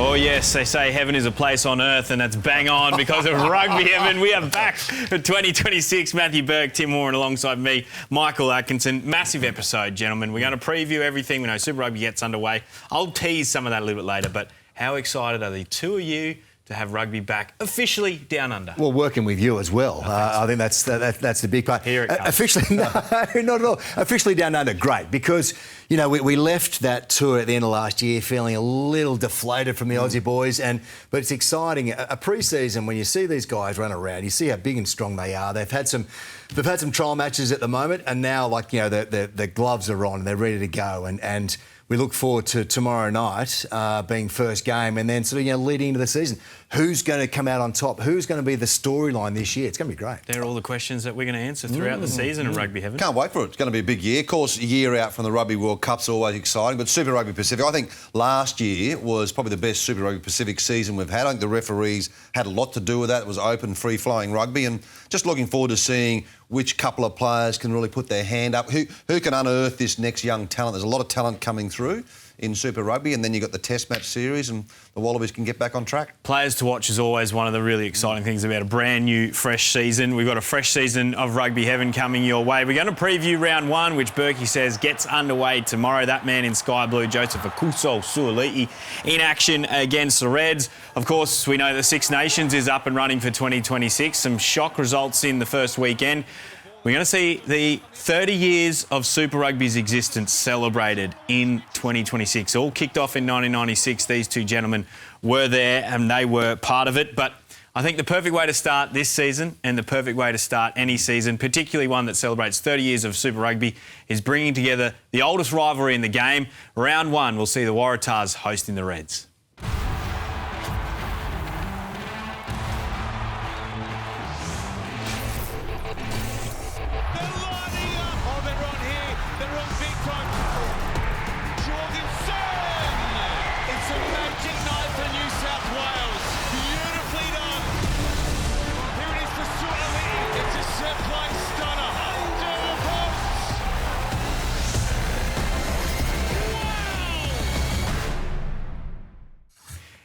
Oh yes, they say heaven is a place on earth, and that's bang on because of rugby heaven. We are back for 2026. Matthew Burke, Tim Horan alongside me, Michael Atkinson. Massive episode, gentlemen. We're going to preview everything. We know Super Rugby gets underway. I'll tease some of that a little bit later, but how excited are the two of you to have rugby back officially down under? Well, working with you as well. I think that's the big part. Here it comes. Officially, no, not at all. Officially down under, great, because, you know, we left that tour at the end of last year feeling a little deflated from the Aussie boys, but it's exciting. A pre-season, when you see these guys run around, you see how big and strong they are. They've had some trial matches at the moment, and now, like, you know, the gloves are on and they're ready to go, and we look forward to tomorrow night being first game, and then sort of, you know, leading into the season. Who's going to come out on top? Who's going to be the storyline this year? It's going to be great. They're all the questions that we're going to answer throughout the season in rugby heaven. Can't wait for it. It's going to be a big year. Of course, a year out from the Rugby World Cup's always exciting, but Super Rugby Pacific, I think last year was probably the best Super Rugby Pacific season we've had. I think the referees had a lot to do with that. It was open, free-flowing rugby, and just looking forward to seeing which couple of players can really put their hand up, who can unearth this next young talent. There's a lot of talent coming through in Super Rugby, and then you've got the Test match series, and the Wallabies can get back on track. Players to watch is always one of the really exciting things about a brand new, fresh season. We've got a fresh season of Rugby Heaven coming your way. We're going to preview round one, which Berkey says gets underway tomorrow. That man in sky blue, Joseph Suoliti, in action against the Reds. Of course, we know the Six Nations is up and running for 2026. Some shock results in the first weekend. We're going to see the 30 years of Super Rugby's existence celebrated in 2026. All kicked off in 1996. These two gentlemen were there and they were part of it. But I think the perfect way to start this season, and the perfect way to start any season, particularly one that celebrates 30 years of Super Rugby, is bringing together the oldest rivalry in the game. Round one, we'll see the Waratahs hosting the Reds.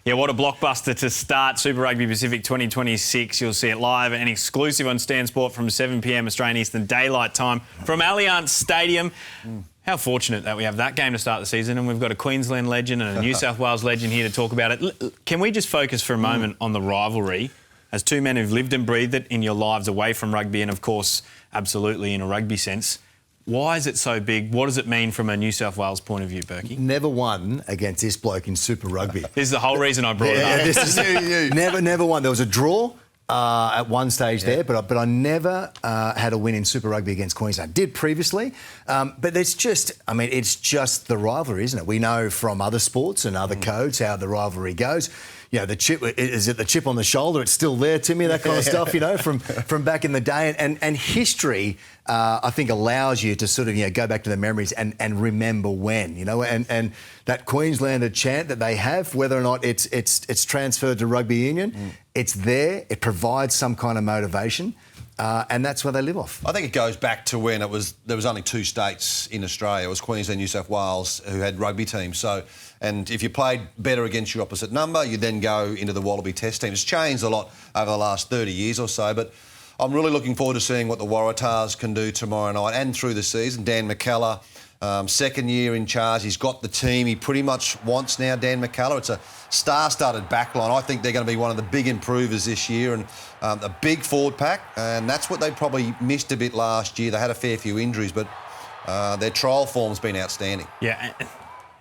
Yeah, what a blockbuster to start Super Rugby Pacific 2026. You'll see it live and exclusive on Stan Sport from 7 p.m. Australian Eastern Daylight Time from Allianz Stadium. How fortunate that we have that game to start the season, and we've got a Queensland legend and a New South Wales legend here to talk about it. Can we just focus for a moment on the rivalry as two men who've lived and breathed it in your lives away from rugby and, of course, absolutely in a rugby sense? Why is it so big? What does it mean from a New South Wales point of view, Berkey? Never won against this bloke in Super Rugby. This is the whole reason I brought it up. This is never won. There was a draw at one stage there, but I never had a win in Super Rugby against Queensland. Did previously, but it's just the rivalry, isn't it? We know from other sports and other codes how the rivalry goes. You know, the chip, is it the chip on the shoulder? It's still there, Timmy, that kind of stuff, you know, from back in the day. And history, I think, allows you to sort of, you know, go back to the memories and remember when, you know, and that Queenslander chant that they have, whether or not it's transferred to rugby union, it's there, it provides some kind of motivation. And that's where they live off. I think it goes back to when there was only two states in Australia. It was Queensland, New South Wales, who had rugby teams. And if you played better against your opposite number, you then go into the Wallaby Test team. It's changed a lot over the last 30 years or so, but I'm really looking forward to seeing what the Waratahs can do tomorrow night and through the season. Dan McKellar, second year in charge. He's got the team he pretty much wants now, Dan McKellar. It's a star-studded backline. I think they're going to be one of the big improvers this year, and a big forward pack, and that's what they probably missed a bit last year. They had a fair few injuries, but their trial form's been outstanding. Yeah,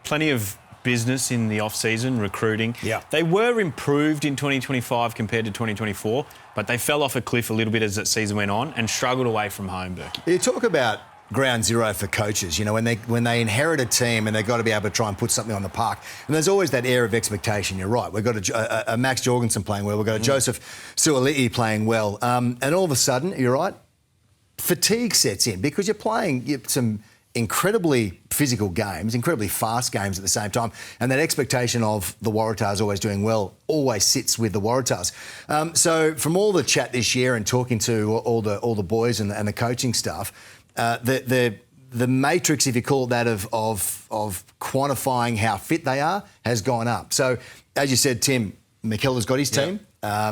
plenty of business in the off-season, recruiting. Yeah. They were improved in 2025 compared to 2024, but they fell off a cliff a little bit as that season went on and struggled away from home, Berkey. You talk about ground zero for coaches, you know, when they inherit a team and they've got to be able to try and put something on the park. And there's always that air of expectation. You're right. We've got a Max Jorgensen playing well. We've got a Joseph Suoliti playing well. And all of a sudden, you're right, fatigue sets in because you're playing some incredibly physical games, incredibly fast games at the same time, and that expectation of the Waratahs always doing well always sits with the Waratahs. So from all the chat this year and talking to all the boys and the coaching staff, the matrix, if you call it that, of quantifying how fit they are has gone up. So, as you said, Tim, McKellar's got his team.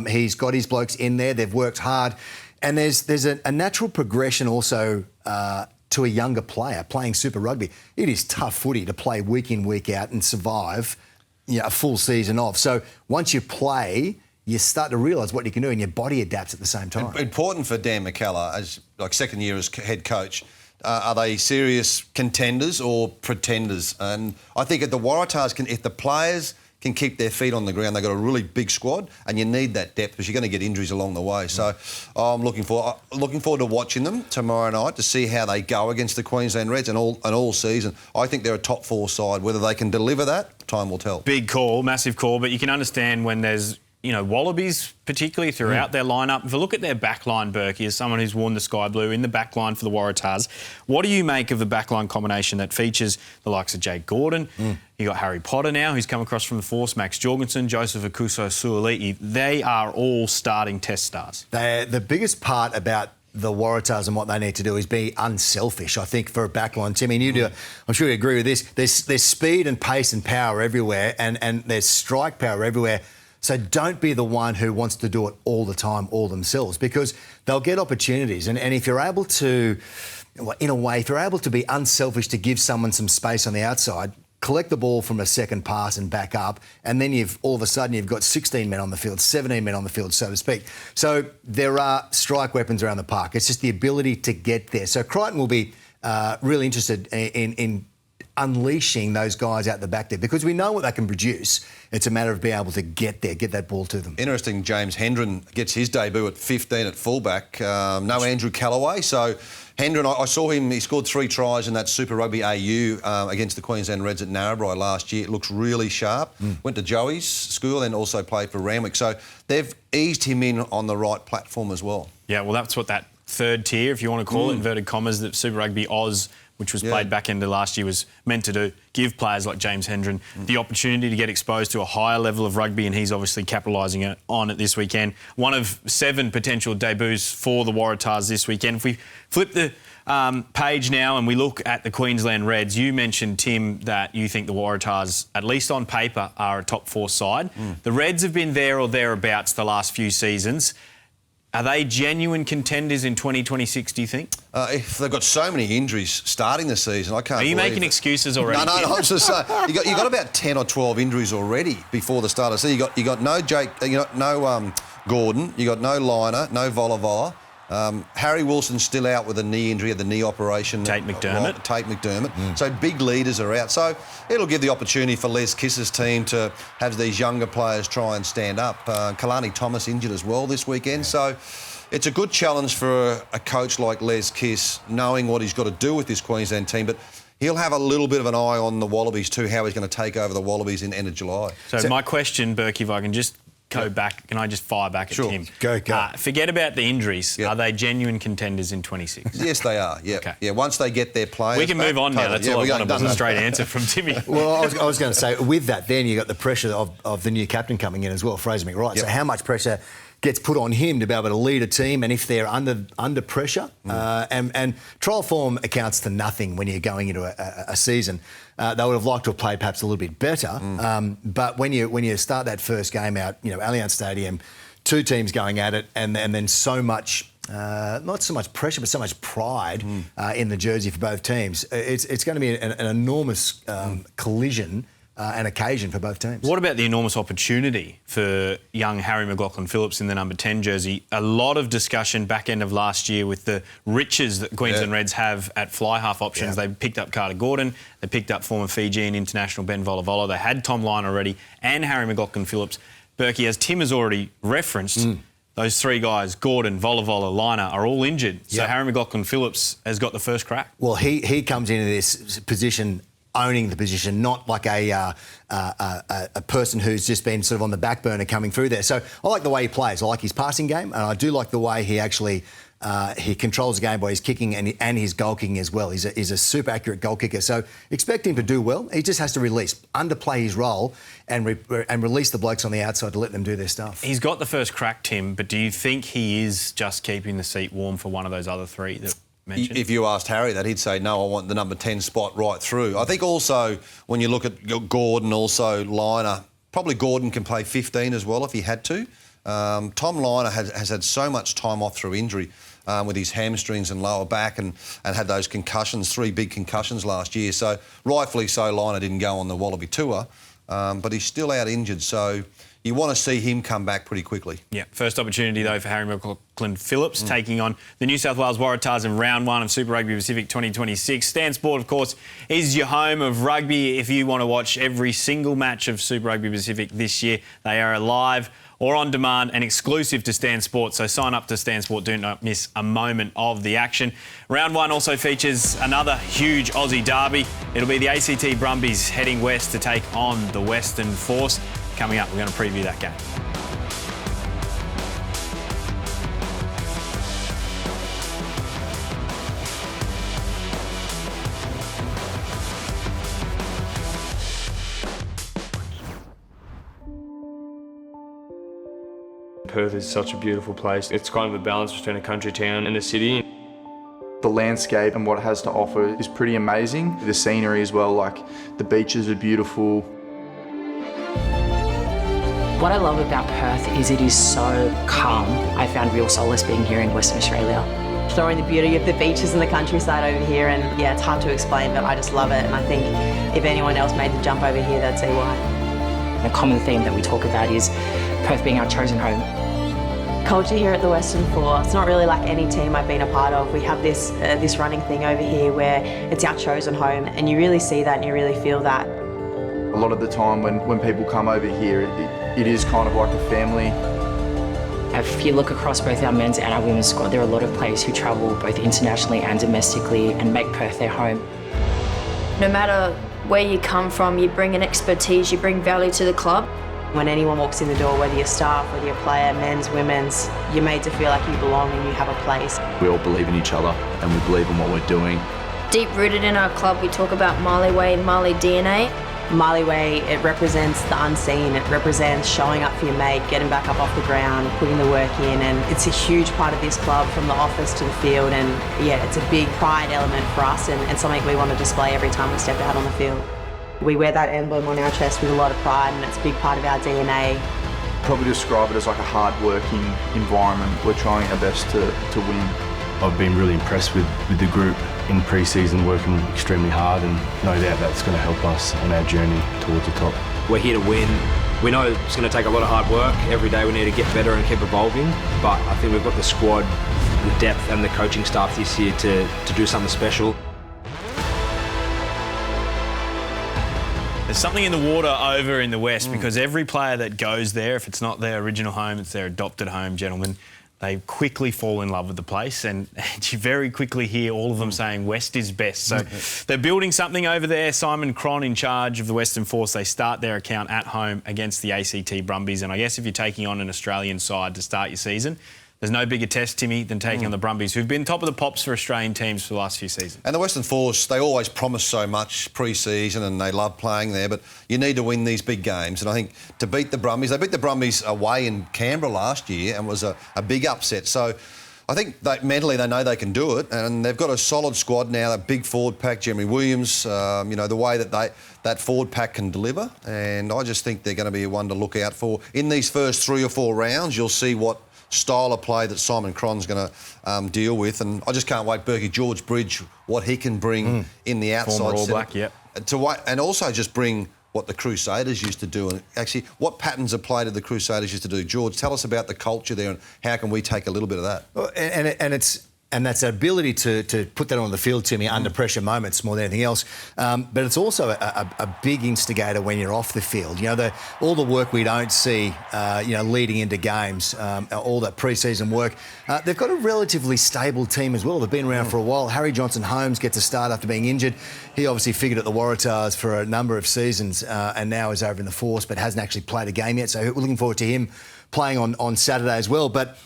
He's got his blokes in there. They've worked hard. And there's a natural progression also to a younger player playing Super Rugby. It is tough footy to play week in, week out and survive a full season of. So once you play, you start to realise what you can do and your body adapts at the same time. Important for Dan McKellar, as like second year as head coach, are they serious contenders or pretenders? And I think at the Waratahs, if the players can keep their feet on the ground, they've got a really big squad and you need that depth because you're going to get injuries along the way. So I'm looking forward to watching them tomorrow night to see how they go against the Queensland Reds and all season. I think they're a top 4 side. Whether they can deliver that, time will tell. Big call, massive call, but you can understand when there's Wallabies particularly throughout their lineup. If you look at their backline, Burke, as someone who's worn the sky blue in the backline for the Waratahs, what do you make of the backline combination that features the likes of Jake Gordon? You got Harry Potter now, who's come across from the Force, Max Jorgensen, Joseph Akuso-Suaalii. They are all starting test stars. The biggest part about the Waratahs and what they need to do is be unselfish, I think, for a backline. Timmy, you do. I'm sure you agree with this. There's speed and pace and power everywhere, and there's strike power everywhere. So don't be the one who wants to do it all the time, all themselves, because they'll get opportunities. And if you're able to, in a way, if you're able to be unselfish to give someone some space on the outside, collect the ball from a second pass and back up, and then all of a sudden you've got 16 men on the field, 17 men on the field, so to speak. So there are strike weapons around the park. It's just the ability to get there. So Crichton will be really interested in unleashing those guys out the back there because we know what they can produce. It's a matter of being able to get there, get that ball to them. Interesting, James Hendren gets his debut at 15 at fullback. No Andrew Callaway. So Hendren, I saw him, he scored 3 tries in that Super Rugby AU against the Queensland Reds at Narrabri last year. It looks really sharp. Went to Joey's school and also played for Randwick. So they've eased him in on the right platform as well. Yeah, well, that's what that third tier, if you want to call it, inverted commas, that Super Rugby Oz, which was played back into last year, was meant to do. Give players like James Hendren the opportunity to get exposed to a higher level of rugby, and he's obviously capitalising on it this weekend. One of 7 potential debuts for the Waratahs this weekend. If we flip the page now and we look at the Queensland Reds, you mentioned, Tim, that you think the Waratahs, at least on paper, are a top 4 side. The Reds have been there or thereabouts the last few seasons. Are they genuine contenders in 2026, do you think? If they've got so many injuries starting the season, I can't. Are you making excuses already? No, I was just saying, you got about 10 or 12 injuries already before the start of the season. You got no Jake, no Gordon, you got no Liner, no Vola. Harry Wilson's still out with a knee injury at the knee operation. Tate McDermott. So big leaders are out. So it'll give the opportunity for Les Kiss's team to have these younger players try and stand up. Kalani Thomas injured as well this weekend. So it's a good challenge for a coach like Les Kiss, knowing what he's got to do with this Queensland team. But he'll have a little bit of an eye on the Wallabies too, how he's going to take over the Wallabies in the end of July. So my question, Burke, if I can just go back, can I just fire back at Tim? Go. Forget about the injuries. Are they genuine contenders in 26? Yes, they are. Yeah. Okay. Yeah. Once they get their players, we can move on now. That's all I wanted, was a straight answer from Timmy. Well, I was going to say, with that, then you got the pressure of the new captain coming in as well, Fraser McWright. So how much pressure gets put on him to be able to lead a team, and if they're under pressure, and trial form accounts to nothing when you're going into a season. They would have liked to have played perhaps a little bit better, but when you start that first game out, Allianz Stadium, 2 teams going at it, and then so much. Not so much pressure, but so much pride in the jersey for both teams. It's going to be an enormous collision. An occasion for both teams. What about the enormous opportunity for young Harry McLaughlin-Phillips in the number 10 jersey? A lot of discussion back end of last year with the riches that Queensland Reds have at fly half options. They picked up Carter Gordon, they picked up former Fijian international Ben Vola. They had Tom Lyon already and Harry McLaughlin-Phillips. Berkey, as Tim has already referenced, those 3 guys, Gordon, Vola, Liner, are all injured. So Harry McLaughlin-Phillips has got the first crack. Well, he comes into this position owning the position, not like a person who's just been sort of on the back burner coming through there. So I like the way he plays. I like his passing game, and I do like the way he actually he controls the game by his kicking and his goal kicking as well. He's a super accurate goal kicker. So expect him to do well. He just has to underplay his role and release the blokes on the outside to let them do their stuff. He's got the first crack, Tim, but do you think he is just keeping the seat warm for one of those other 3 that mentioned. If you asked Harry that, he'd say, no, I want the number 10 spot right through. I think also when you look at Gordon, also Liner, probably Gordon can play 15 as well if he had to. Tom Liner has had so much time off through injury with his hamstrings and lower back and had those concussions, 3 big concussions last year. So rightfully so, Liner didn't go on the Wallaby tour, but he's still out injured. So you want to see him come back pretty quickly. Yeah, first opportunity though for Harry McLaughlin-Phillips taking on the New South Wales Waratahs in round 1 of Super Rugby Pacific 2026. Stan Sport, of course, is your home of rugby. If you want to watch every single match of Super Rugby Pacific this year, they are live or on demand and exclusive to Stan Sport. So sign up to Stan Sport, do not miss a moment of the action. Round 1 also features another huge Aussie derby. It'll be the ACT Brumbies heading west to take on the Western Force. Coming up, we're going to preview that game. Perth is such a beautiful place. It's kind of a balance between a country town and a city. The landscape and what it has to offer is pretty amazing. The scenery as well, like the beaches are beautiful. What I love about Perth is it is so calm. I found real solace being here in Western Australia. Showing the beauty of the beaches and the countryside over here, and yeah, it's hard to explain, but I just love it, and I think if anyone else made the jump over here, they'd see why. A common theme that we talk about is Perth being our chosen home. Culture here at the Western Force, it's not really like any team I've been a part of. We have this running thing over here where it's our chosen home, and you really see that and you really feel that. A lot of the time when people come over here, it is kind of like a family. If you look across both our men's and our women's squad, there are a lot of players who travel both internationally and domestically and make Perth their home. No matter where you come from, you bring an expertise, you bring value to the club. When anyone walks in the door, whether you're staff, whether you're a player, men's, women's, you're made to feel like you belong and you have a place. We all believe in each other and we believe in what we're doing. Deep rooted in our club, we talk about Marley Way, Marley DNA. Marley Way, it represents the unseen. It represents showing up for your mate, getting back up off the ground, putting the work in, and it's a huge part of this club from the office to the field, and yeah, it's a big pride element for us and something we want to display every time we step out on the field. We wear that emblem on our chest with a lot of pride, and it's a big part of our DNA. Probably describe it as like a hard-working environment. We're trying our best to win. I've been really impressed with the group in pre-season, working extremely hard, and no doubt that's going to help us on our journey towards the top. We're here to win. We know it's going to take a lot of hard work. Every day we need to get better and keep evolving, but I think we've got the squad, the depth and the coaching staff this year to do something special. There's something in the water over in the West because every player that goes there, if it's not their original home, it's their adopted home, gentlemen, they quickly fall in love with the place, and you very quickly hear all of them saying West is best. So they're building something over there. Simon Cron in charge of the Western Force. They start their account at home against the ACT Brumbies, and I guess if you're taking on an Australian side to start your season, there's no bigger test, Timmy, than taking on the Brumbies, who've been top of the pops for Australian teams for the last few seasons. And the Western Force, they always promise so much pre-season and they love playing there, but you need to win these big games. And I think to beat the Brumbies, they beat the Brumbies away in Canberra last year and was a big upset. So I think mentally they know they can do it, and they've got a solid squad now, that big forward pack, Jeremy Williams, the way that that forward pack can deliver. And I just think they're going to be one to look out for. In these first 3 or 4 rounds, you'll see what style of play that Simon Cron's going to deal with, and I just can't wait. Burke George Bridge, what he can bring in the outside, former All Black, yep. And also just bring what the Crusaders used to do, and actually what patterns of play did the Crusaders used to do. George, tell us about the culture there and how can we take a little bit of that? Well, and that's the ability to put that on the field, Timmy, under pressure moments more than anything else. But it's also a big instigator when you're off the field. All the work we don't see, leading into games, all that pre-season work. They've got a relatively stable team as well. They've been around for a while. Harry Johnson-Holmes gets a start after being injured. He obviously figured at the Waratahs for a number of seasons and now is over in the Force, but hasn't actually played a game yet. So we're looking forward to him playing on Saturday as well. But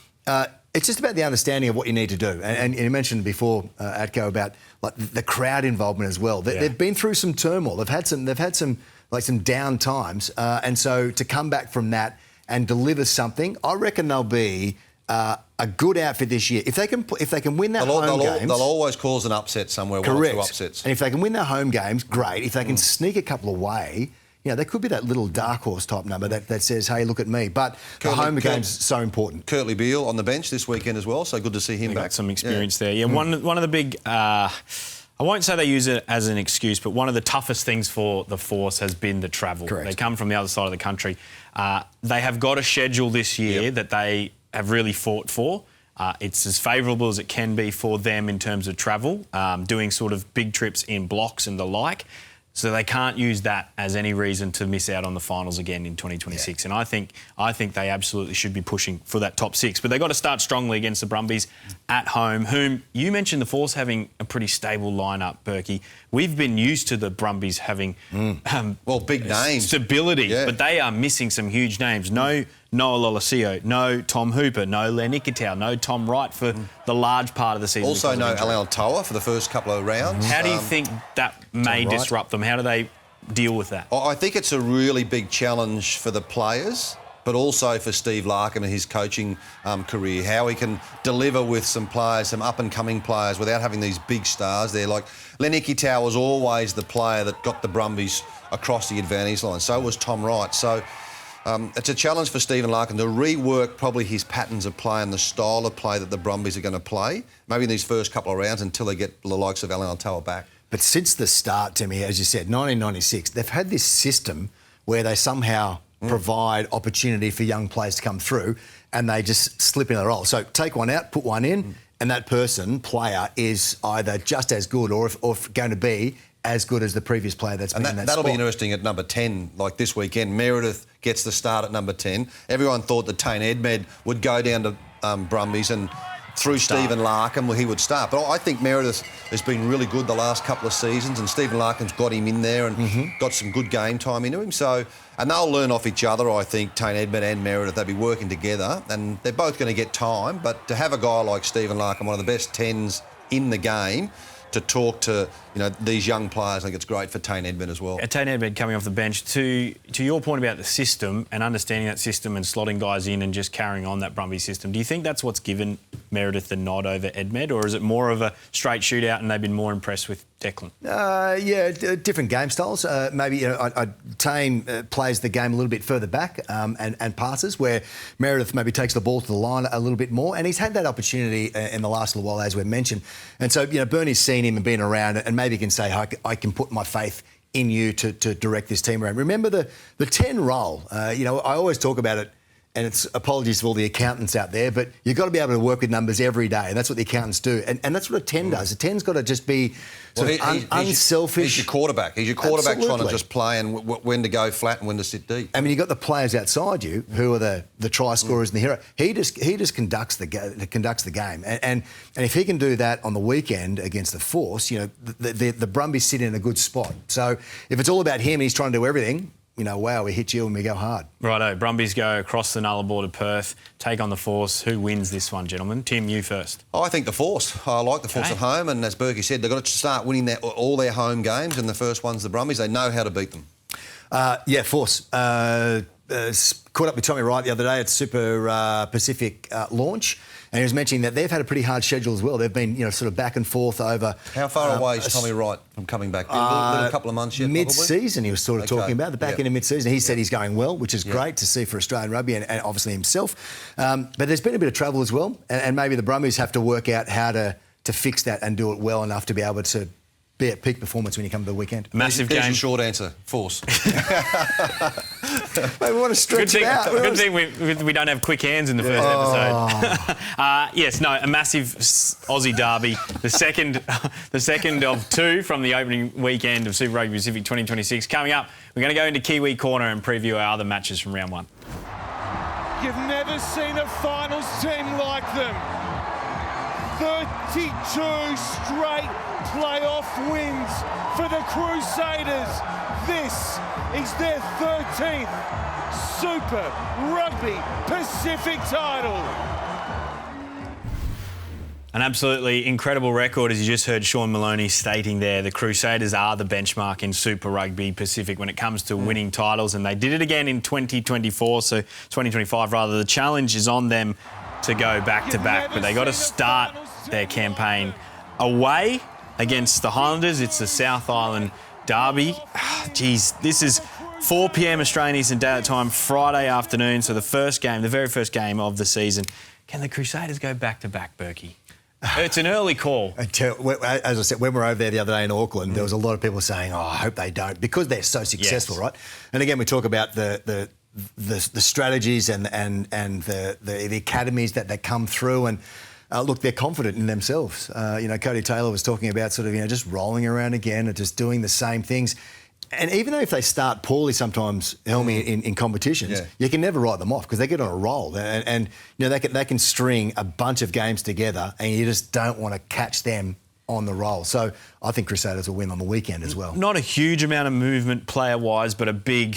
it's just about the understanding of what you need to do. And you mentioned before, Atco, about like the crowd involvement as well. They've been through some turmoil. They've had some down times. And so to come back from that and deliver something, I reckon they'll be a good outfit this year. If they can win their home games, they'll always cause an upset somewhere. Correct. One or two upsets. And if they can win their home games, great. If they can sneak a couple away, there could be that little dark horse type number that says, hey, look at me. But the home game's so important. Curtly Beale on the bench this weekend as well, so good to see him back. Got some experience there. Yeah, one of the big... I won't say they use it as an excuse, but one of the toughest things for the Force has been the travel. Correct. They come from the other side of the country. They have got a schedule this year that they have really fought for. It's as favourable as it can be for them in terms of travel, doing sort of big trips in blocks and the like. So they can't use that as any reason to miss out on the finals again in 2026. And I think they absolutely should be pushing for that top 6. But they've got to start strongly against the Brumbies at home, whom you mentioned the Force having a pretty stable lineup, Berkey. We've been used to the Brumbies having big names, stability, but they are missing some huge names. No Noah Lolosio, no Tom Hooper, no Len Ikitau, no Tom Wright for the large part of the season. Also no Alan Toa for the first couple of rounds. How do you think that may disrupt them? How do they deal with that? I think it's a really big challenge for the players, but also for Steve Larkham and his coaching career, how he can deliver with some players, some up-and-coming players, without having these big stars there. Like Len Ikitau was always the player that got the Brumbies across the advantage line. So was Tom Wright. So it's a challenge for Stephen Larkham to rework probably his patterns of play and the style of play that the Brumbies are going to play, maybe in these first couple of rounds until they get the likes of Alan Toa back. But since the start, Timmy, as you said, 1996, they've had this system where they somehow provide opportunity for young players to come through and they just slip in a role. So take one out, put one in, and that player, is either just as good or going to be as good as the previous player that's been in that that'll spot. be interesting at number 10, like this weekend. Meredith gets the start at number 10. Everyone thought that Tane Edmed would go down to Brumbies and through Stephen Larkham, he would start. But I think Meredith has been really good the last couple of seasons, and Stephen Larkham's got him in there and got some good game time into him. So, and they'll learn off each other, I think, Tane Edmed and Meredith. They'll be working together, and they're both going to get time. But to have a guy like Stephen Larkham, one of the best 10s in the game, to talk to these young players, I think it's great for Tane Edmed as well. Tane Edmed coming off the bench. To your point about the system and understanding that system and slotting guys in and just carrying on that Brumbies system, do you think that's what's given Meredith the nod over Edmed, or is it more of a straight shootout and they've been more impressed with Declan? Different game styles. Maybe Tane plays the game a little bit further back and passes, where Meredith maybe takes the ball to the line a little bit more, and he's had that opportunity in the last little while, as we've mentioned. And so, Bernie's seen him and been around, and maybe he can say, I can put my faith in you to direct this team around. Remember the 10 role. I always talk about it, and it's apologies to all the accountants out there, but you've got to be able to work with numbers every day, and that's what the accountants do. And that's what a 10 does. A 10's got to just be unselfish. He's your quarterback. He's your quarterback. Absolutely. Trying to just play and when to go flat and when to sit deep. I mean, you've got the players outside you who are the try scorers and the hero. He just conducts the game. And if he can do that on the weekend against the Force, the Brumbies sit in a good spot. So if it's all about him and he's trying to do everything, wow, we hit you and we go hard. Righto, Brumbies go across the Nullarbor to Perth, take on the Force. Who wins this one, gentlemen? Tim, you first. I think the Force. I like the Force at home, and as Berkey said, they've got to start winning all their home games, and the first one's the Brumbies. They know how to beat them. Force. Caught up with Tommy Wright the other day at Super Pacific launch, and he was mentioning that they've had a pretty hard schedule as well. They've been, sort of back and forth over... How far away is Tommy Wright from coming back? A couple of months yet, mid-season, he was sort of talking about, the back end of mid-season. He said he's going well, which is great to see for Australian rugby and obviously himself. But there's been a bit of trouble as well, and maybe the Brumbies have to work out how to fix that and do it well enough to be able to be at peak performance when you come to the weekend. Massive There's game. Your short answer, Force. Mate, we want to stretch it out. Good thing we don't have quick hands in the first episode. A massive Aussie derby. The second of two from the opening weekend of Super Rugby Pacific 2026. Coming up, we're going to go into Kiwi Corner and preview our other matches from round one. You've never seen a finals team like them. 32 straight playoff wins for the Crusaders. This is their 13th Super Rugby Pacific title. An absolutely incredible record, as you just heard Sean Maloney stating there. The Crusaders are the benchmark in Super Rugby Pacific when it comes to winning titles, and they did it again in 2024, so 2025 rather. The challenge is on them to go back-to-back, but they got to start their campaign away against the Highlanders. It's the South Island derby. Geez, this is 4 p.m. Australian Eastern Daylight Time, Friday afternoon, so the very first game of the season. Can the Crusaders go back-to-back, Berkey? It's an early call. As I said, when we were over there the other day in Auckland, there was a lot of people saying, I hope they don't, because they're so successful, right? And again, we talk about the strategies and the academies that come through, and look, they're confident in themselves. Cody Taylor was talking about sort of just rolling around again and just doing the same things. And even though if they start poorly sometimes, Helmy, in competitions, you can never write them off because they get on a roll. And they can string a bunch of games together and you just don't want to catch them on the roll. So I think Crusaders will win on the weekend as well. Not a huge amount of movement player-wise, but a big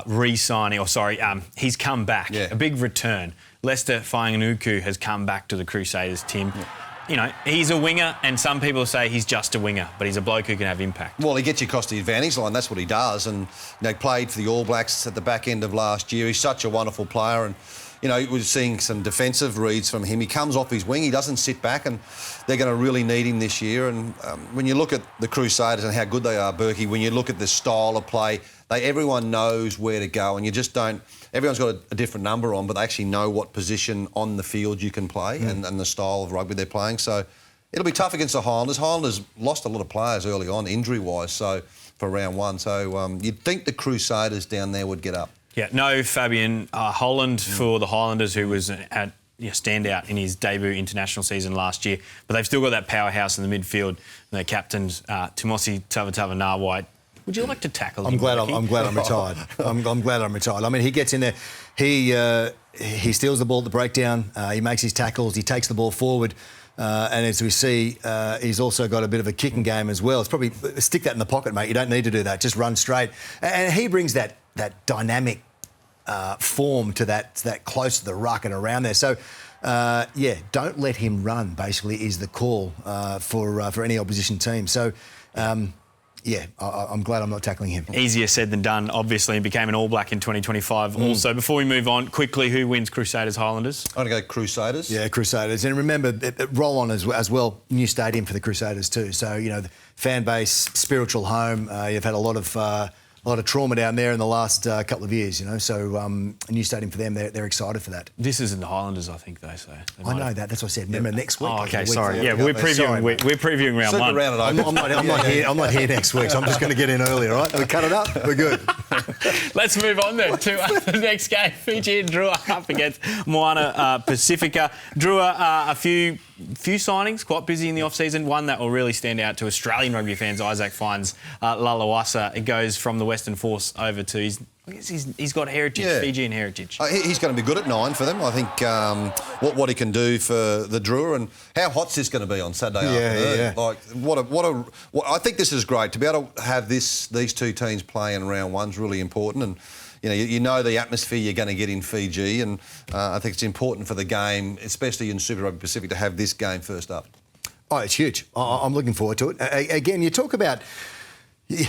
re-signing, he's come back. A big return. Lester Fainga'anuku has come back to the Crusaders, Tim. He's a winger, and some people say he's just a winger, but he's a bloke who can have impact. Well, he gets you across the advantage line. That's what he does. And played for the All Blacks at the back end of last year. He's such a wonderful player, and we're seeing some defensive reads from him. He comes off his wing. He doesn't sit back, and they're going to really need him this year. And when you look at the Crusaders and how good they are, Berkey, when you look at the style of play, everyone knows where to go, and you just don't. Everyone's got a different number on, but they actually know what position on the field you can play and the style of rugby they're playing. So it'll be tough against the Highlanders. Highlanders lost a lot of players early on, injury-wise, so for round one. So you'd think the Crusaders down there would get up. Yeah, no Fabian Holland for the Highlanders, who was a standout in his debut international season last year. But they've still got that powerhouse in the midfield. Their captains, Timosi Tavatava-Nawai. Would you like to tackle him? I'm glad I'm retired. I'm glad I'm retired. I mean, he gets in there. He steals the ball at the breakdown. He makes his tackles. He takes the ball forward. And as we see, he's also got a bit of a kicking game as well. It's probably stick that in the pocket, mate. You don't need to do that. Just run straight. And he brings that dynamic form to that close to the ruck and around there. So, don't let him run, basically, is the call for any opposition team. So, I'm glad I'm not tackling him. Easier said than done, obviously, and became an All Black in 2025 also. Before we move on, quickly, who wins Crusaders Highlanders? I'm going to go Crusaders. Yeah, Crusaders. And remember, roll on as well, new stadium for the Crusaders too. So, the fan base, spiritual home. You've had a lot of trauma down there in the last couple of years, So a new stadium for them, they're excited for that. This isn't the Highlanders, I think, though. So I know that. That's what I said. Remember next week. Oh, okay. Sorry. Yeah, we're previewing round Super one. Round I'm not here next week, so I'm just going to get in early. All right? We cut it up. We're good. Let's move on then to the next game. Fiji and Drua up against Moana Pacifica. Drua, a few signings, quite busy in the off-season. One that will really stand out to Australian rugby fans, Isaac Fines Lalawasa. It goes from the Western Force over to he's got heritage, Fijian heritage. He's going to be good at 9 for them. I think what he can do for the Drua, and how hot's this going to be on Saturday afternoon? Yeah. Like what I think this is great to be able to have these two teams play in round one's really important, and you know the atmosphere you're going to get in Fiji, and I think it's important for the game, especially in Super Rugby Pacific, to have this game first up. Oh, it's huge. I'm looking forward to it. Again, you talk about.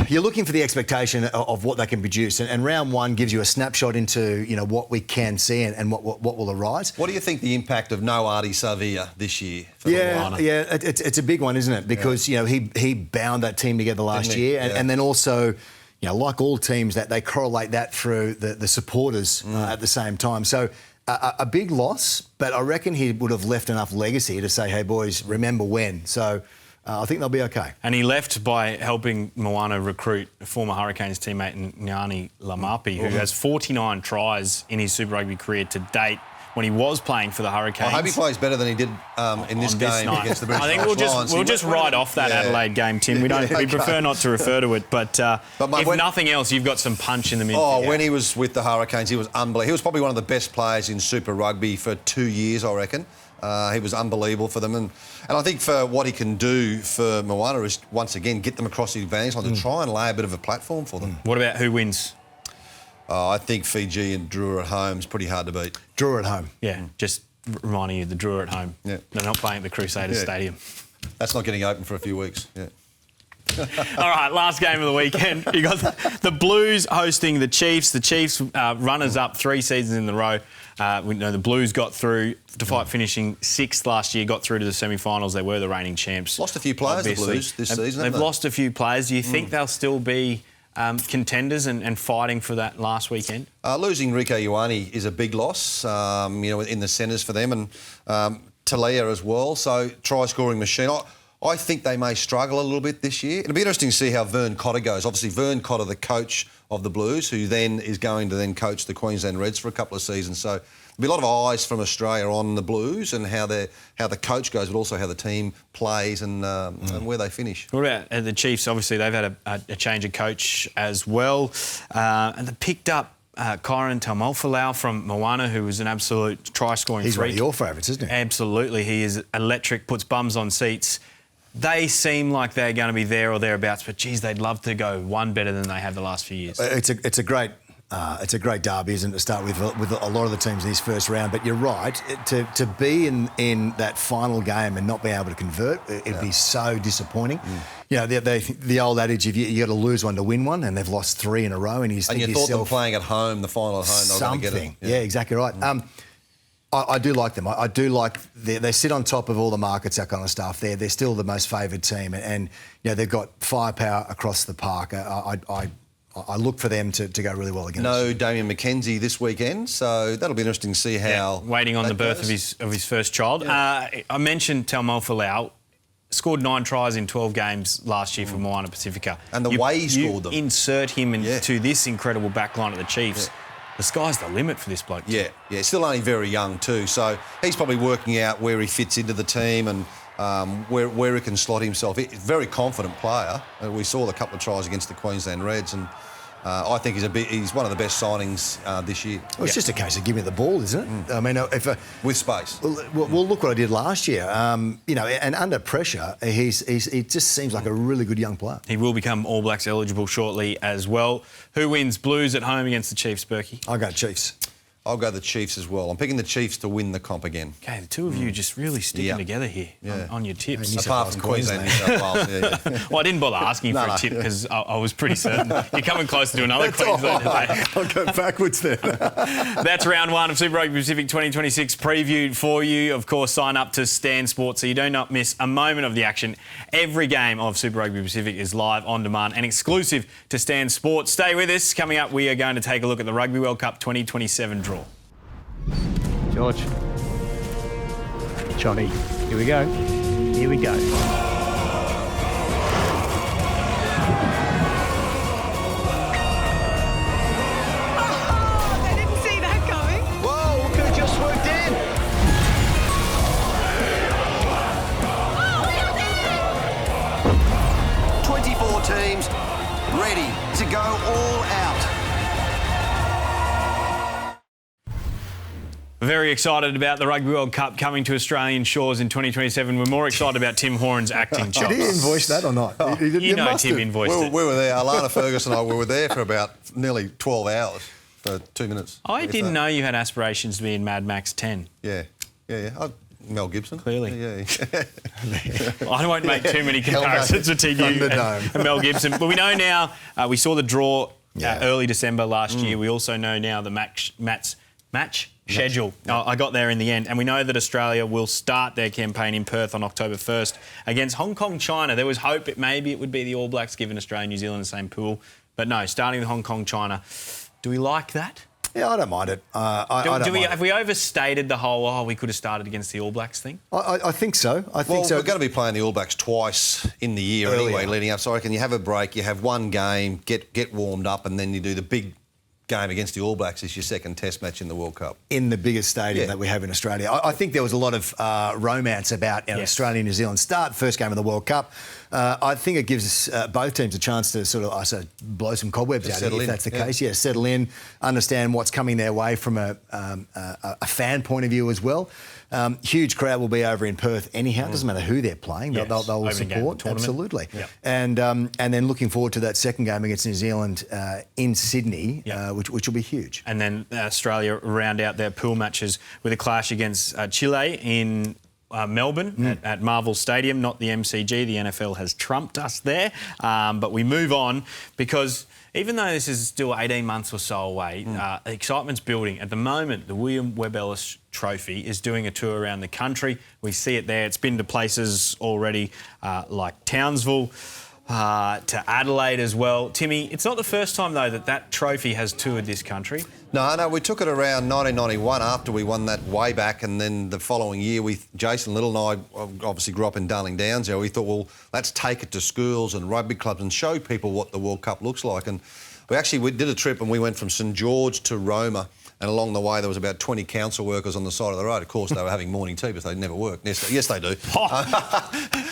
You're looking for the expectation of what they can produce, and round one gives you a snapshot into what we can see and what will arise. What do you think the impact of no Artie Savia this year? For it's a big one, isn't it? Because he bound that team together last year, and then also, like all teams, that they correlate that through the supporters at the same time. So a big loss, but I reckon he would have left enough legacy to say, "Hey boys, remember when." So. I think they'll be okay. And he left by helping Moana recruit former Hurricanes teammate Ngani Lamapi, who has 49 tries in his Super Rugby career to date when he was playing for the Hurricanes. I hope he plays better than he did in this game against the British I think we'll just write off that Adelaide game, Tim. We prefer not to refer to it, but if nothing else, you've got some punch in the midfield. When he was with the Hurricanes, he was unbelievable. He was probably one of the best players in Super Rugby for 2 years, I reckon. He was unbelievable for them, and I think for what he can do for Moana is once again get them across the advantage line to try and lay a bit of a platform for them. What about who wins? I think Fiji and Drua at home is pretty hard to beat. Drua at home. Yeah, just reminding you, the Drua at home. Yeah. They're not playing at the Crusaders Stadium. That's not getting open for a few weeks. Yeah. All right, last game of the weekend. You got the Blues hosting the Chiefs. The Chiefs, runners-up 3 seasons in a row. We know the Blues got through, despite finishing 6th last year, got through to the semi-finals. They were the reigning champs. Lost a few players, obviously. the Blues, this season, They've haven't they? lost a few players. Do you think they'll still be contenders and fighting for that last weekend? Losing Rico Ioane is a big loss, in the centres for them, and Talia as well. So, try-scoring machine. I think they may struggle a little bit this year. It'll be interesting to see how Vern Cotter goes. Obviously, Vern Cotter, the coach of the Blues, who then is going to then coach the Queensland Reds for a couple of seasons. So there'll be a lot of eyes from Australia on the Blues and how the coach goes, but also how the team plays and where they finish. What about the Chiefs? Obviously, they've had a change of coach as well. And they picked up Kyron Talmolfalau from Moana, who was an absolute try-scoring freak. He's one of your favourites, isn't he? Absolutely. He is electric, puts bums on seats. They seem like they're going to be there or thereabouts, but geez, they'd love to go one better than they have the last few years. It's a great derby, isn't it, to start with a lot of the teams in this first round. But you're right, to be in that final game and not be able to convert, it'd be so disappointing. You know, the old adage, if you got to lose one to win one, and they've lost 3 in a row, and you thought them playing at home, the final at home, they were going to get it. Yeah, exactly right. I do like them. I do like they sit on top of all the markets, that kind of stuff. They're still the most favoured team, and they've got firepower across the park. I look for them to go really well against. No Damian McKenzie this weekend, so that'll be interesting to see how. Waiting on the birth of his first child. Yeah. I mentioned Talmolfalau. Scored 9 tries in 12 games last year for Moana Pacifica. And the way he scored them. Insert him into this incredible backline of the Chiefs. Yeah. The sky's the limit for this bloke. Yeah, still only very young too, so he's probably working out where he fits into the team and where he can slot himself. He's a very confident player. We saw the couple of tries against the Queensland Reds, and I think he's one of the best signings this year. Well, it's just a case of give me the ball, isn't it? I mean, with space. Well, look what I did last year. And under pressure, he just seems like a really good young player. He will become All Blacks eligible shortly as well. Who wins? Blues at home against the Chiefs, Berkey? I'll go Chiefs. I'll go the Chiefs as well. I'm picking the Chiefs to win the comp again. Okay, the two of you just really sticking together here on your tips. Apart from Queensland, New South Wales. Well, I didn't bother asking for a tip because I was pretty certain. You're coming closer to another Queensland today. I'll go backwards then. That's round 1 of Super Rugby Pacific 2026 previewed for you. Of course, sign up to Stan Sports so you do not miss a moment of the action. Every game of Super Rugby Pacific is live, on demand and exclusive to Stan Sports. Stay with us. Coming up, we are going to take a look at the Rugby World Cup 2027 draw. George. Johnny. Here we go. Here we go. Oh, they didn't see that coming. Whoa, look who just swooped in. Oh, 24 teams ready to go all out. Very excited about the Rugby World Cup coming to Australian shores in 2027. We're more excited about Tim Horan's acting chops. Did he invoice that or not? You know Tim invoiced it. We were there. Alana Ferguson and I were there for about nearly 12 hours for 2 minutes. I didn't know you had aspirations to be in Mad Max 10. Yeah. Mel Gibson. Clearly. Yeah. I won't make too many comparisons between you and Mel Gibson. But we know now, we saw the draw early December last year. We also know now the match schedule. I got there in the end, and we know that Australia will start their campaign in Perth on October 1st against Hong Kong, China. There was hope maybe it would be the All Blacks, given Australia and New Zealand in the same pool, but no, starting with Hong Kong, China. Do we like that? Yeah, I don't mind it. Have we overstated the whole, we could have started against the All Blacks thing? I think so. I think so. We're going to be playing the All Blacks twice in the year anyway, leading up. So I reckon you have a break, you have one game, get warmed up, and then you do the big game against the All Blacks as your second test match in the World Cup. In the biggest stadium that we have in Australia. I think there was a lot of romance about Australia and New Zealand start, first game of the World Cup. I think it gives both teams a chance to sort of blow some cobwebs out of it, if that's the case. Yeah, settle in, understand what's coming their way from a fan point of view as well. Huge crowd will be over in Perth anyhow. It doesn't matter who they're playing. They'll support. Absolutely. Yep. And then looking forward to that second game against New Zealand in Sydney, which will be huge. And then Australia round out their pool matches with a clash against Chile in Melbourne at Marvel Stadium, not the MCG. The NFL has trumped us there. But we move on because even though this is still 18 months or so away, excitement's building. At the moment, the William Webb Ellis Trophy is doing a tour around the country. We see it there. It's been to places already like Townsville, to Adelaide as well. Timmy, it's not the first time, though, that trophy has toured this country. No, we took it around 1991 after we won that way back, and then the following year, Jason Little and I obviously grew up in Darling Downs. We thought, well, let's take it to schools and rugby clubs and show people what the World Cup looks like. And we did a trip and we went from St George to Roma. And along the way, there was about 20 council workers on the side of the road. Of course, they were having morning tea, but they never work. Yes, they do.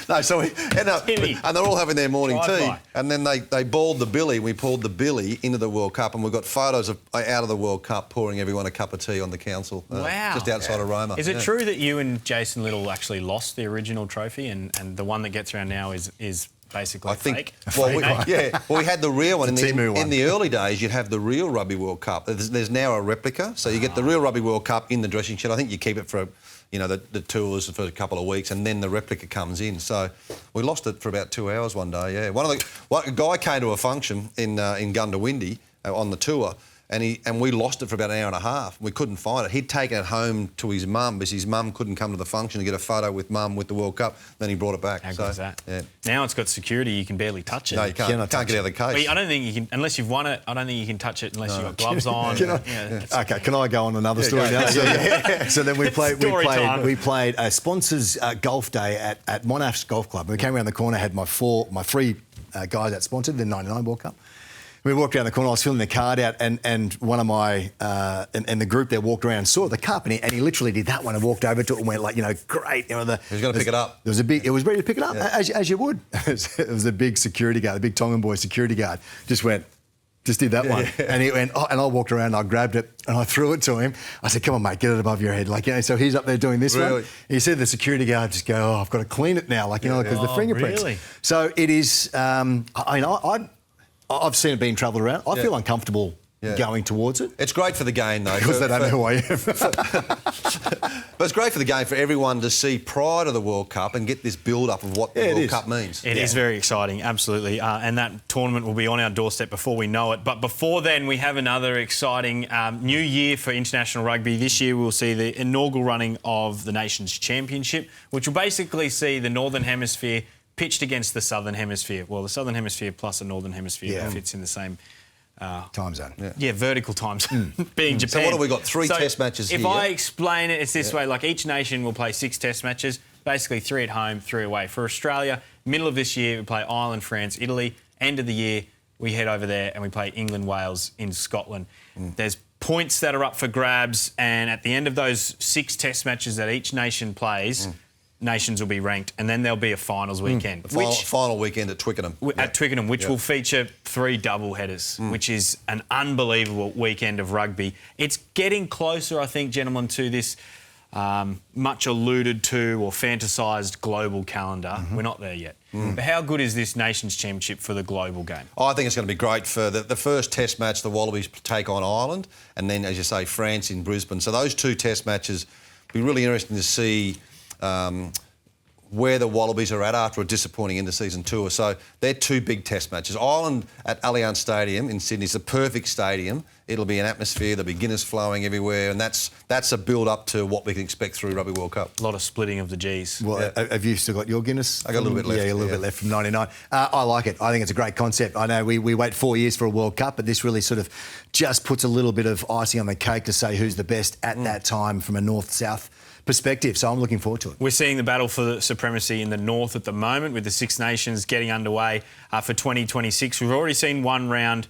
No, so we ended up, and they're all having their morning tea. And then they balled the billy. We pulled the billy into the World Cup, and we've got photos of out of the World Cup pouring everyone a cup of tea on the council. Wow. Just outside of Roma. Is it true that you and Jason Little actually lost the original trophy, and the one that gets around now is basically fake? We had the real one. In the early days, you'd have the real Rugby World Cup. There's now a replica, so you get the real Rugby World Cup in the dressing shed. I think you keep it for, the tours for a couple of weeks, and then the replica comes in. So we lost it for about 2 hours one day. Yeah, a guy came to a function in Gundawindi on the tour. And we lost it for about an hour and a half. We couldn't find it. He'd taken it home to his mum because his mum couldn't come to the function to get a photo with mum with the World Cup. Then he brought it back. How good is that? Yeah. Now it's got security. You can barely touch it. No, you can't. You can't get out of the case. I don't think you can, unless you've won it. I don't think you can touch it unless you've got gloves on. Okay, can I go on another story now? So then we played a sponsors golf day at Monash Golf Club. We came around the corner, had my three guys that sponsored the '99 World Cup. We walked around the corner, I was filling the card out, and one of my, and the group there walked around and saw the cup, and he literally did that one and walked over to it and went great. He was going to pick it up. It was ready to pick it up, as you would. It was a big security guard, a big Tongan boy security guard, just did that one. And he went, and I walked around, I grabbed it, and I threw it to him. I said, come on, mate, get it above your head. So he's up there doing this one. He said the security guard just go, I've got to clean it now, because the fingerprints. Really? So it is, I've seen it being travelled around. I feel uncomfortable going towards it. It's great for the game, though. Because they don't know who I am. But it's great for the game for everyone to see prior to the World Cup and get this build-up of what the World Cup means. It is very exciting, absolutely. And that tournament will be on our doorstep before we know it. But before then, we have another exciting new year for international rugby. This year, we'll see the inaugural running of the Nations Championship, which will basically see the Northern Hemisphere pitched against the Southern Hemisphere. Well, the Southern Hemisphere plus the Northern Hemisphere fits in the same time zone. Vertical time zone, being Japan. So what have we got? Three test matches here. If I explain it, it's this way. Each nation will play 6 test matches, basically 3 at home, 3 away. For Australia, middle of this year, we play Ireland, France, Italy. End of the year, we head over there and we play England, Wales in Scotland. There's points that are up for grabs, and at the end of those 6 test matches that each nation plays, nations will be ranked, and then there'll be a finals weekend. Final weekend at Twickenham. At Twickenham, which will feature 3 double headers, which is an unbelievable weekend of rugby. It's getting closer, I think, gentlemen, to this much alluded to or fantasised global calendar. We're not there yet. But how good is this Nations Championship for the global game? I think it's going to be great for the first test match. The Wallabies take on Ireland, and then, as you say, France in Brisbane. So those 2 test matches will be really interesting to see where the Wallabies are at after a disappointing end-of-season tour. So they're 2 big test matches. Ireland at Allianz Stadium in Sydney is a perfect stadium. It'll be an atmosphere, there'll be Guinness flowing everywhere, and that's a build-up to what we can expect through Rugby World Cup. A lot of splitting of the Gs. Well, have you still got your Guinness? I got a little bit left. Yeah, a little bit left from '99. I like it. I think it's a great concept. I know we wait 4 years for a World Cup, but this really sort of just puts a little bit of icing on the cake to say who's the best at that time from a north-south perspective, so I'm looking forward to it. We're seeing the battle for supremacy in the north at the moment, with the 6 nations getting underway for 2026. We've already seen one round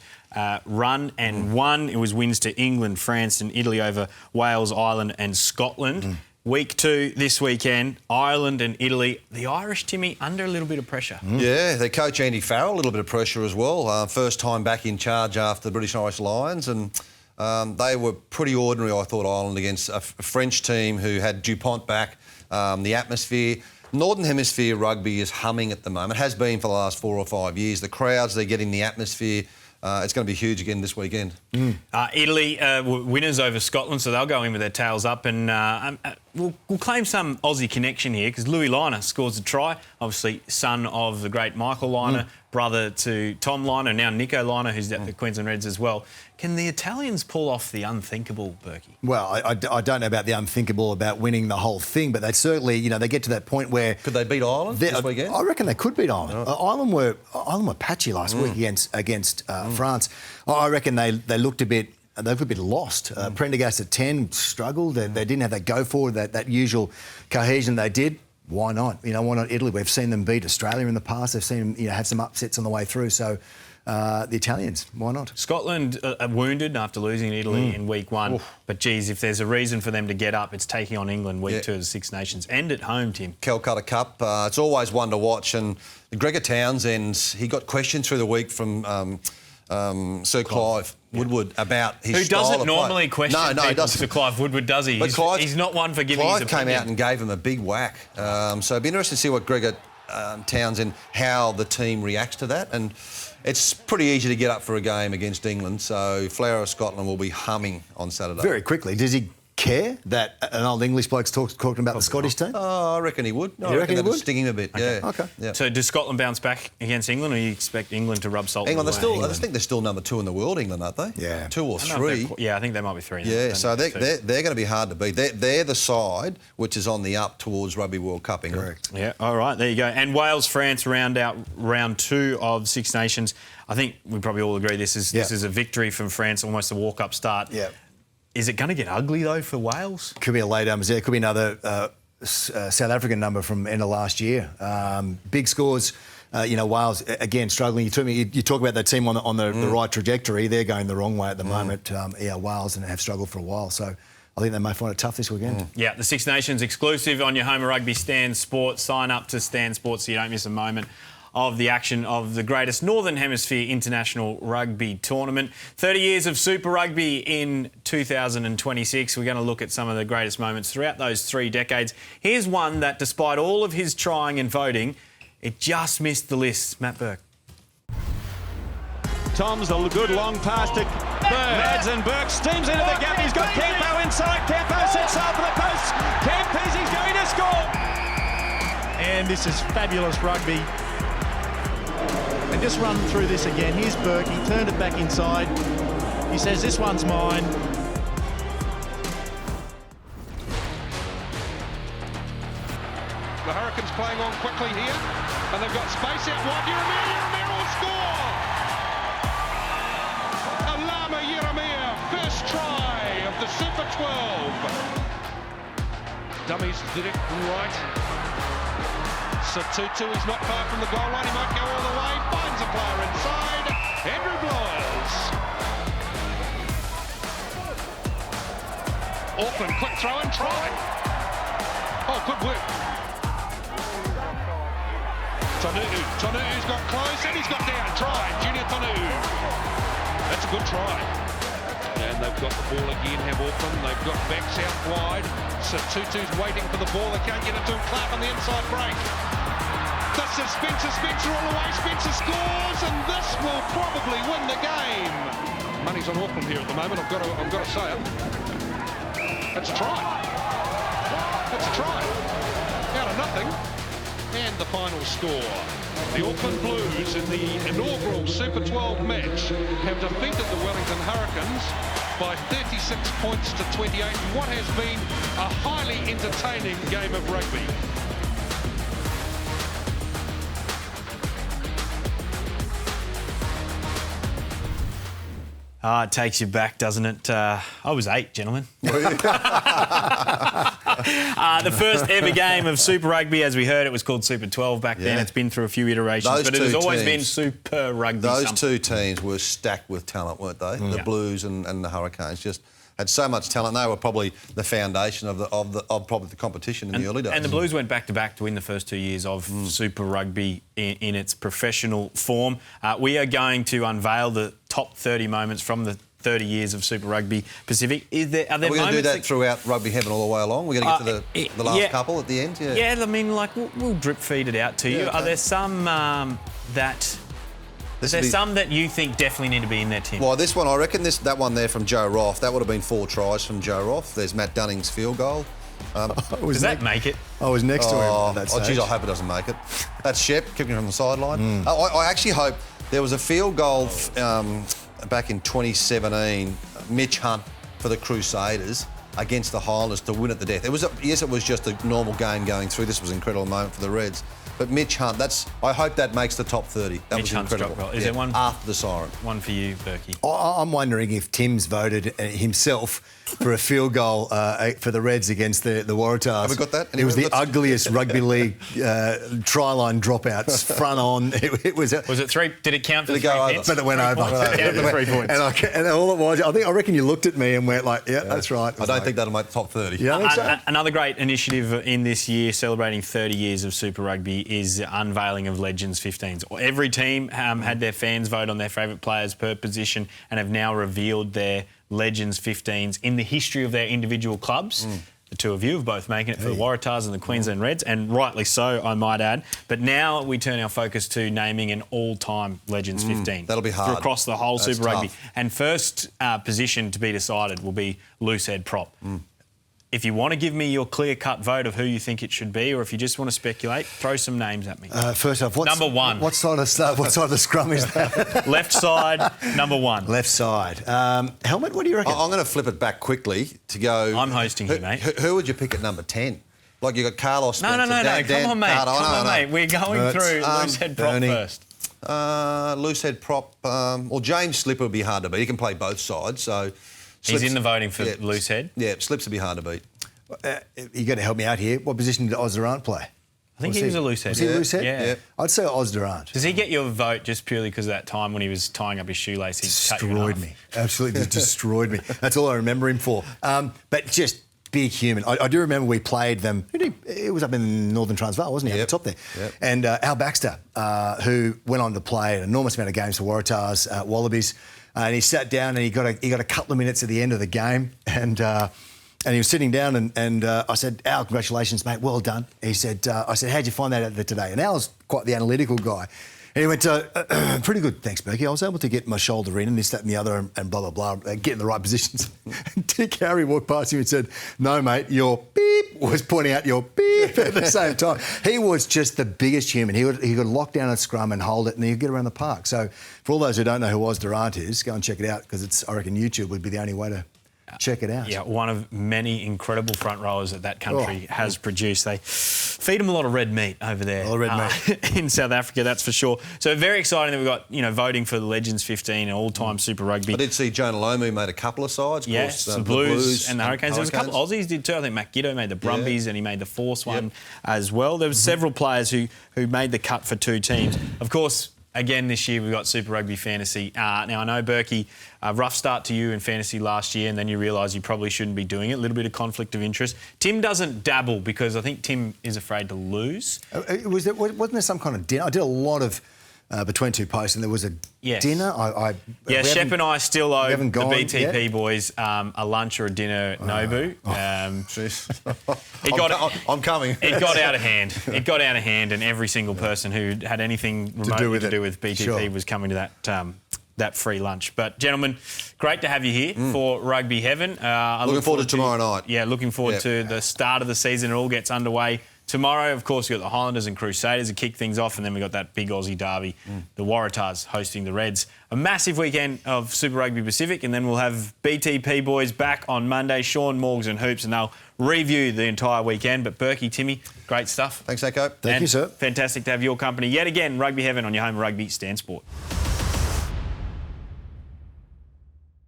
run and won. It was wins to England, France and Italy over Wales, Ireland and Scotland. Week 2 this weekend, Ireland and Italy. The Irish, Timmy, under a little bit of pressure. Yeah, their coach Andy Farrell, a little bit of pressure as well. First time back in charge after the British and Irish Lions, and they were pretty ordinary, I thought, Ireland, against a French team who had Dupont back. The atmosphere, Northern Hemisphere rugby is humming at the moment, has been for the last 4 or 5 years. The crowds, they're getting the atmosphere. It's going to be huge again this weekend. Italy winners over Scotland, so they'll go in with their tails up. And we'll claim some Aussie connection here because Louis Liner scores a try, obviously son of the great Michael Liner, brother to Tom Liner, now Nico Liner, who's at the Queensland Reds as well. Can the Italians pull off the unthinkable, Berkey? Well, I don't know about the unthinkable, about winning the whole thing, but they certainly, they get to that point where... Could they beat Ireland this weekend? I reckon they could beat Ireland. Ireland were patchy last week against France. I reckon they looked a bit lost. Prendergast at 10 struggled. They didn't have that go forward, that usual cohesion they did. Why not? Why not Italy? We've seen them beat Australia in the past. They've seen them have some upsets on the way through. So the Italians, why not? Scotland are wounded after losing Italy in week 1. Oof. But, geez, if there's a reason for them to get up, it's taking on England week 2 of the Six Nations. And at home, Tim. Calcutta Cup. It's always one to watch. And Gregor Townsend, he got questions through the week from... Sir Clive Woodward about his Who style doesn't of normally play. question people, Sir Clive Woodward, does he? He's not one for giving his opinion. Clive came out and gave him a big whack. So it'd be interesting to see what Gregor Townsend, how the team reacts to that. And it's pretty easy to get up for a game against England, so Flower of Scotland will be humming on Saturday. Very quickly. Does he care that an old English bloke's talking about the Scottish team? Oh, I reckon he would. You reckon he would? Sting him a bit, Okay. Yeah. So does Scotland bounce back against England, or you expect England to rub salt in the wound? I just think they're still number 2 in the world, England, aren't they? Yeah. 2 or 3. I think they might be 3 now. Yeah, so they're going to be hard to beat. They're the side which is on the up towards Rugby World Cup, England. Correct. Yeah, all right, there you go. And Wales-France round out round 2 of Six Nations. I think we probably all agree this is a victory from France, almost a walk-up start. Yeah. Is it going to get ugly, though, for Wales? Could be a late numbers there. Could be another South African number from end of last year. Big scores. Wales, again, struggling. You talk about that team on the right trajectory. They're going the wrong way at the moment. Wales and have struggled for a while. So I think they may find it tough this weekend. Yeah, the Six Nations exclusive on your home of rugby, Stan Sports. Sign up to Stan Sports so you don't miss a moment of the action of the greatest Northern Hemisphere international rugby tournament. 30 years of Super Rugby in 2026. We're going to look at some of the greatest moments throughout those 3 decades. Here's one that, despite all of his trying and voting, it just missed the list. Matt Burke. Tom's a good long pass to Burke. Mads and Burke steams into the gap. He's got Campo inside. Campo sets up for the post. Campes, he's going to score. And this is fabulous rugby. And just run through this again. Here's Burke. He turned it back inside. He says, this one's mine. The Hurricanes playing on quickly here. And they've got space out wide. Yeremia will score! Alama Yeremia, first try of the Super 12. Dummies did it right. Tutu, he's not far from the goal line, he might go all the way, finds a player inside, Andrew Bloers. Auckland, quick throw and try. Oh, good work. Tonu'u's got close and he's got down, try, Junior Tonu'u. That's a good try. And they've got the ball again, have Auckland, they've got backs out wide. Tutu's waiting for the ball, they can't get it to him, Clark on the inside break. This is Spencer all the way, Spencer scores, and this will probably win the game. Money's on Auckland here at the moment, I've got to say it. It's a try. It's a try. Out of nothing. And the final score. The Auckland Blues in the inaugural Super 12 match have defeated the Wellington Hurricanes by 36 points to 28 in what has been a highly entertaining game of rugby. It takes you back, doesn't it? I was 8, gentlemen. The first ever game of Super Rugby, as we heard, it was called Super 12 back then. It's been through a few iterations, but it has always been Super Rugby. Those two teams were stacked with talent, weren't they? The Blues and the Hurricanes just had so much talent. They were probably the foundation of probably the competition in the early days. And the Blues went back to back to win the first 2 years of Super Rugby in its professional form. We are going to unveil the top 30 moments from the 30 years of Super Rugby Pacific. Are we going to do that throughout Rugby Heaven all the way along? We're going to get to the last couple at the end? Yeah, I mean, like, we'll drip feed it out to you. Okay. Are there some some that you think definitely need to be in there, Tim? Well, this one, I reckon that one there from Joe Roth, that would have been 4 tries from Joe Roth. There's Matt Dunning's field goal. Does that make it? I was next to him at that stage. Geez, I hope it doesn't make it. That's Shep, keeping him on the sideline. I actually hope there was a field goal back in 2017, Mitch Hunt for the Crusaders against the Highlanders to win at the death. It was just a normal game going through. This was an incredible moment for the Reds. But Mitch Hunt, I hope that makes the top 30. That was incredible. Is there one after the siren? One for you, Berkey. I'm wondering if Tim's voted himself for a field goal for the Reds against the Waratahs. Have we got that? It was the ugliest rugby league try line dropouts front on. It was. Was it three? Did it count for Did it go over? But it went over. It counted for 3 points. And all it was, I reckon you looked at me and went like, yeah, that's right. I don't think that'll make the top 30. Yeah, I think so. Another great initiative in this year, celebrating 30 years of Super Rugby, is the unveiling of Legends 15s. Every team had their fans vote on their favourite players per position and have now revealed their Legends 15s in the history of their individual clubs. The two of you have both making it for the Waratahs and the Queensland Reds, and rightly so, I might add. But now we turn our focus to naming an all-time Legends 15. That'll be hard. Across the whole That's Super Rugby. tough. And first position to be decided will be loosehead prop. If you want to give me your clear-cut vote of who you think it should be, or if you just want to speculate, throw some names at me. First off, number one. What side of the scrum is that? Left side, number one. Left side. Helmet, what do you reckon? I'm going to flip it back quickly to go... I'm hosting here, mate. Who would you pick at number 10? Like you got Carlos No, Spencer, Dan, come on, mate. Carter. Come on, mate. We're going through loosehead prop first. Loosehead prop... well, James Slipper would be hard to beat. He can play both sides, so... He's in the voting for loosehead? Yeah, Slips would be hard to beat. You got to help me out here. What position did Oz Durant play? I think he was a loosehead. Was he a loosehead? Yeah. I'd say Oz Durant. Does he get your vote just purely because of that time when he was tying up his shoelace? He destroyed me. Absolutely destroyed me. That's all I remember him for. But just big human. I do remember we played them. It was up in Northern Transvaal, wasn't he? Up the top there. Yep. And Al Baxter, who went on to play an enormous amount of games for Waratahs, Wallabies, and he sat down and he got a couple of minutes at the end of the game, and he was sitting down and I said, Al, congratulations, mate, well done. He said, I said, how'd you find that out there today? And Al's quite the analytical guy. And he went, pretty good, thanks, Berkey. I was able to get my shoulder in and this, that and the other and blah, blah, blah, get in the right positions. Dick Harry walked past him and said, no, mate, your beep was pointing out your beep at the same time. He was just the biggest human. He could lock down a scrum and hold it and he'd get around the park. So for all those who don't know who Oz Durant is, go and check it out because I reckon YouTube would be the only way to check it out. Yeah, one of many incredible front rowers that country has produced. They feed them a lot of red meat over there. A lot of red meat. In South Africa, that's for sure. So very exciting that we've got, voting for the Legends 15 and all-time Super Rugby. I did see Jonah Lomu made a couple of sides. Yes, the Blues and the Hurricanes. There was a couple of Aussies did too. I think Matt Giddo made the Brumbies and he made the Force one as well. There were several players who made the cut for two teams. Of course, again, this year we've got Super Rugby Fantasy. Now, I know, Berkey, rough start to you in fantasy last year and then you realise you probably shouldn't be doing it. A little bit of conflict of interest. Tim doesn't dabble because I think Tim is afraid to lose. Wasn't there some kind of dinner? I did a lot of between two posts and there was a dinner. Shep and I still owe the BTP boys a lunch or a dinner, Nobu. I'm coming. It got out of hand. It got out of hand and every single person who had anything remotely to do with BTP was coming to that free lunch. But, gentlemen, great to have you here for Rugby Heaven. Looking forward to tomorrow night. Yeah, looking forward to the start of the season. It all gets underway tomorrow. Of course, we've got the Highlanders and Crusaders to kick things off, and then we've got that big Aussie derby, the Waratahs hosting the Reds. A massive weekend of Super Rugby Pacific, and then we'll have BTP boys back on Monday, Sean, Morgs and Hoops, and they'll review the entire weekend. But Berkey, Timmy, great stuff. Thanks, Echo. Thank you, sir. Fantastic to have your company yet again. Rugby Heaven on your home of rugby, Stan Sport.